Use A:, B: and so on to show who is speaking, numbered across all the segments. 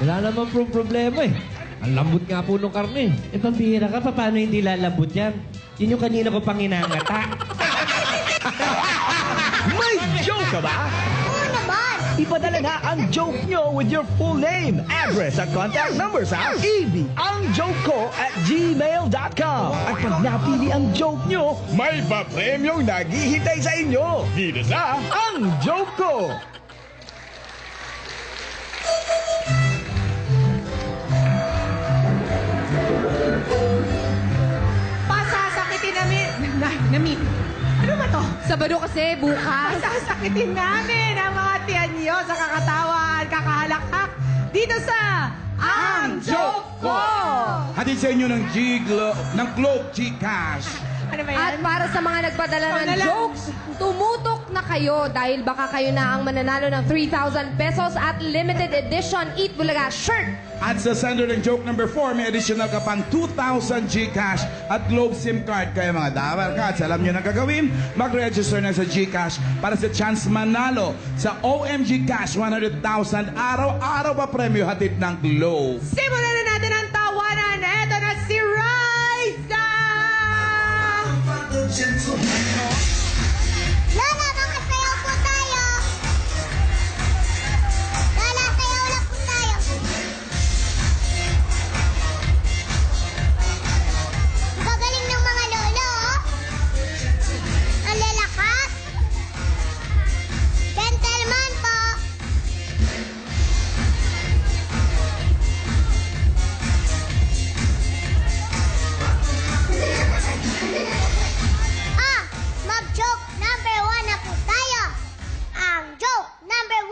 A: Wala naman problema eh. Ang lambot nga po nung karne.
B: Eh, pambihira ka, paano hindi lalabot yan? Yun yung kanina ko pang inangata.
C: May joke ka ba?
D: Oo naman!
C: Ipadala na ang joke nyo with your full name, address at contact number sa ebangjokeko@gmail.com. At pag napili ang joke nyo, may papremyong naghihintay sa inyo. Dito sa Ang Joke Ko!
E: Pasasakitin namin. Ano ba to?
F: Sabado kasi, bukas.
E: Pasasakitin namin ang mga tiyan niyo sa kakatawa at kakahalakak dito sa Ang Joke Ko!
G: Hatid sa inyo ng Globe Gcash.
E: Ano ba
F: At
E: yan?
F: para sa mga nagpadala ng
E: Padalan.
F: jokes, tumutok na kayo dahil baka kayo na ang mananalo ng 3,000 pesos at limited edition Eat Bulaga shirt.
G: At sa sender ng joke number 4, may additional ka pang 2,000 Gcash at Globe SIM card. Kaya mga Dabar Cats, alam nyo na gagawin, mag-register na sa Gcash para sa chance manalo sa OMG Cash 100,000 araw-araw pa premyo hatid ng Globe.
E: Simulan na natin ang tawanan. Eto na si Raisa!
D: Lola, baka sayaw po tayo! Lola, sayaw lang po tayo! Gagaling ng mga lolo, oh! Ang lalakas! Gentleman po! Ah! Mag-joke number 1 na po tayo! Ang joke number 1,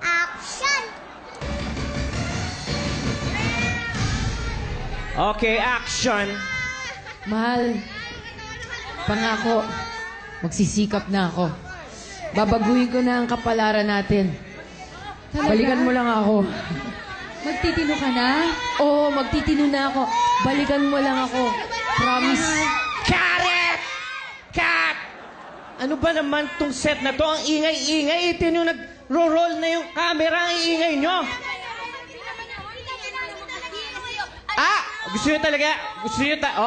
D: action!
B: Okay, action.
H: Mahal, pangako, magsisikap na ako. Babaguhin ko na ang kapalaran natin. Balikan mo lang ako.
F: Magtitino ka na?
H: Oo, magtitino na ako. Balikan mo lang ako. Promise.
B: Cut it! Cut! Ano ba naman tong set na to? Ang ingay-ingay. Ito yung nag-roll na yung camera. Ang ingay nyo. Gusto nyo talaga?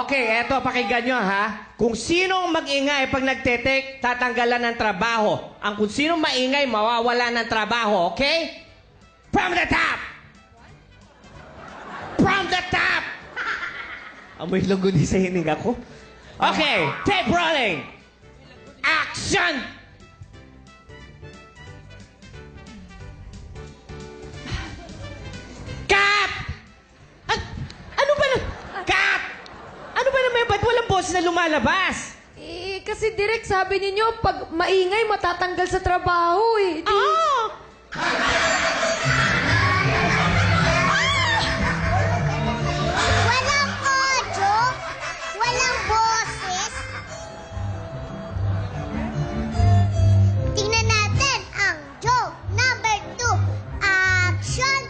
B: Okay, eto, pakinggan nyo, ha? Kung sinong mag-ingay pag nagte-take, tatanggalan ng trabaho. Ang kung sinong maingay, mawawala ng trabaho, okay? From the top! From the top! Amoy luguni sa hininga ko. Okay, tape rolling! Action! Cut! Ano ba na? Cut! Ano ba naman? Ba't walang boses na lumalabas?
F: Eh, kasi direct sabi ninyo, pag maingay, matatanggal sa trabaho eh. Di...
D: Walang audio, walang boses. Tingnan natin ang joke number 2, action!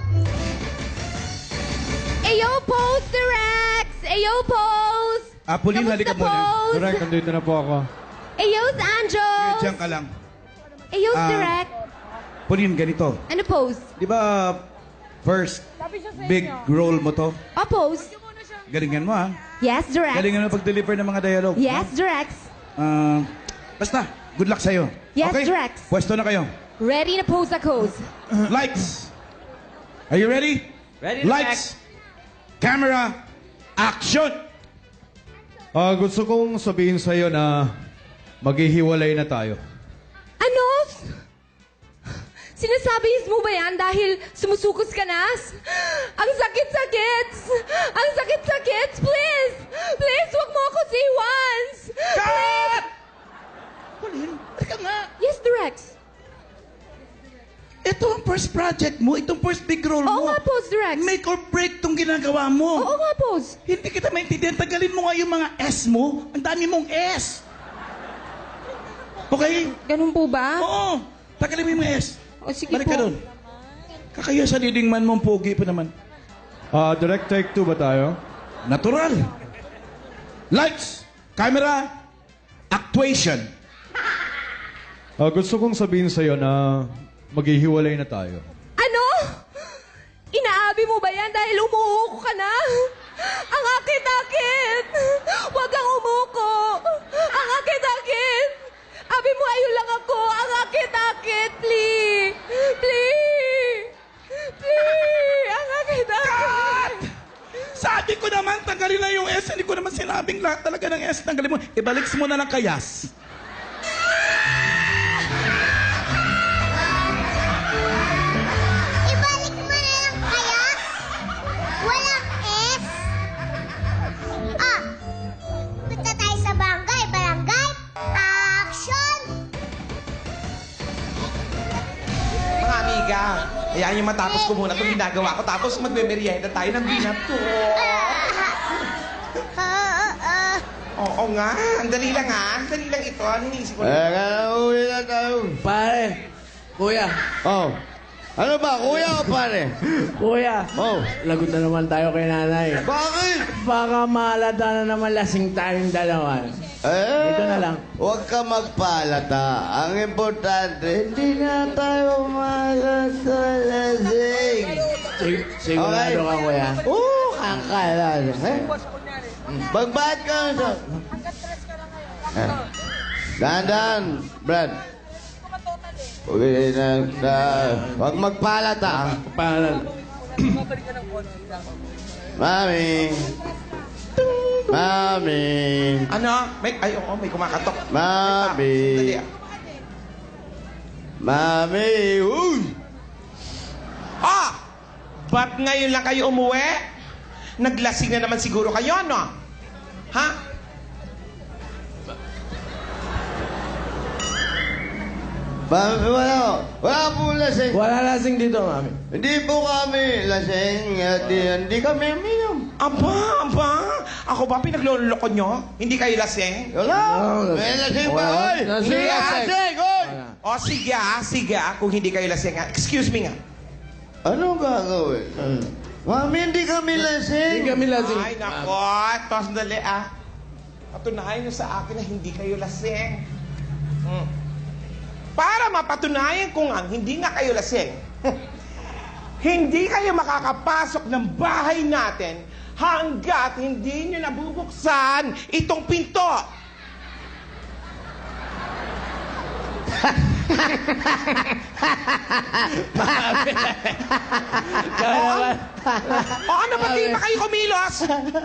F: Ayo, pose, direct! Ayo, pose!
G: Pauline, halika muna.
F: Pose?
A: Correct, nandito na po ako.
F: Ayo, Anjo!
G: Diyan ka lang.
F: Ayo,
G: Ah.
F: direct!
G: Pauline, ganito.
F: Ano pose?
G: Di ba, first, big role mo to?
F: Pose?
G: Galingan mo, ha?
F: Yes, direct.
G: Galingan mo pag-deliver ng mga dialogue.
F: Yes, direct.
G: Basta, good luck sa'yo.
F: Yes,
G: okay?
F: Drex.
G: Pwesto na kayo.
F: Ready na pose ako.
G: Lights. Are you ready?
B: Ready to
G: Lights. Camera. Action.
A: Gusto kong sabihin sa'yo na maghihiwalay na tayo.
F: Ano? Sinasabi mo ba yan dahil sumusukos ka na? Ang sakit-sakit! Ang sakit-sakit! Please! Please, wag mo ako iwans!
G: Cut! Pauline, halika nga.
F: Yes, direct.
G: Ito ang first project mo. Itong first big role
F: Oo
G: mo.
F: nga, pose, direct.
G: Make or break tong ginagawa mo.
F: Oo nga, pose.
G: Hindi kita maintindihan. Tagalin mo nga yung mga S mo. Ang dami mong S. Okay?
F: Ganun po ba?
G: Oo. Tagalin mo yung mga S.
F: O, sige
G: Balik ka
F: po.
G: doon. Kakaya sa leading man mong pogi pa naman.
A: Direct take 2 ba tayo?
G: Natural. Lights. Camera. Actuation.
A: Gusto kong sabihin sa'yo na maghihiwalay na tayo.
F: Ano? Inaabi mo ba yan dahil umuuko ka na? Ang akit-akit! Huwag kang umuko! Ang akit-akit! Abi mo, ayun lang ako! Ang akit-akit! Please! Please! Please! Ang akit-akit!
G: Sabi ko naman, tanggalin na yung S. Hindi ko naman sinabing lahat talaga ng S. Tanggalin mo. Ibalik mo na lang kayas.
D: Ibalik mo na lang kaya? Walang S? Ah, punta tayo sa barangay. Barangay, action!
B: Mga amiga, hayaan niyo matapos ko muna itong ginagawa ko. Tapos magme-merienda tayo ng binato. Oo nga. Ang dali lang ha. Ang dali lang ito. Ano iniisip ko?
A: Uwi na tayo.
I: Pare, kuya,
A: Oh. Ano ba, kuya o pare?
I: kuya.
A: Oh.
I: Lagot na naman tayo kay nanay.
A: Bakit?
I: Baka maalata na naman lasing tayong dalawa. Dito na lang.
A: Huwag ka magpalata. Ang importante, hindi na tayo malata lasing.
I: Sigurado ka, kuya.
A: Oo, kakala. Magbayad ka na sa... Dahan-dahan, Brad. Uwi na. Huwag magpalata.
I: Para.
A: Mami. Mami.
B: Ano? Ay, oo, may kumakatok.
A: Mami.
B: Dali ah.
A: Mami. Uy!
B: Ah! Ba't ngayon lang kayo umuwi? Naglasing na naman siguro kayo, no? Ha?
A: Mami, wala po lasing.
I: Wala lasing dito, mami.
A: Hindi po kami lasing. Hindi kami uminom.
B: Aba. Ako ba pinagloloko nyo? Hindi kayo lasing?
A: Wala. May lasing ba,
I: Wala.
A: oy?
I: Lasing,
A: May
I: lasing.
A: lasing, oy!
B: O, sige ah. Kung hindi kayo lasing ah. Excuse me nga.
A: Anong gagawin? Mami, hindi kami lasing.
I: Hindi kami lasing.
B: Ay, nako. Tos, dali ah. Patunayan nyo sa akin na hindi kayo lasing. Para mapatunayan ko nga, hindi nga kayo lasing. Hindi kayo makakapasok ng bahay natin hanggat hindi nyo nabubuksan itong pinto. O ano ba, di pa kayo kumilos?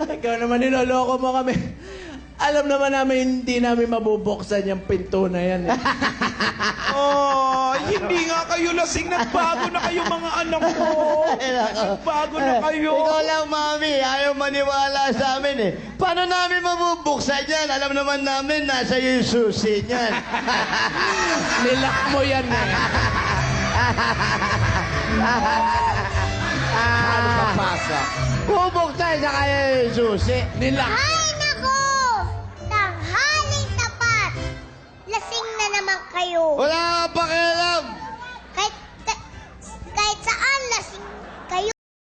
I: Ikaw naman niloloko mo kami. Alam naman namin hindi namin mabubuksan yung pinto na yan.
B: Oh, hindi nga kayo lasing. Nagbago na kayo mga anak ko. Nagbago na kayo.
A: Ikaw lang, Mami. Ayaw maniwala sa amin eh. Paano namin mabubuksan yan? Alam naman namin, nasa yung susi niyan.
I: Nilak mo yan eh.
A: Paano papasok? Bubuksan sa kayo yung susi.
I: Nilak.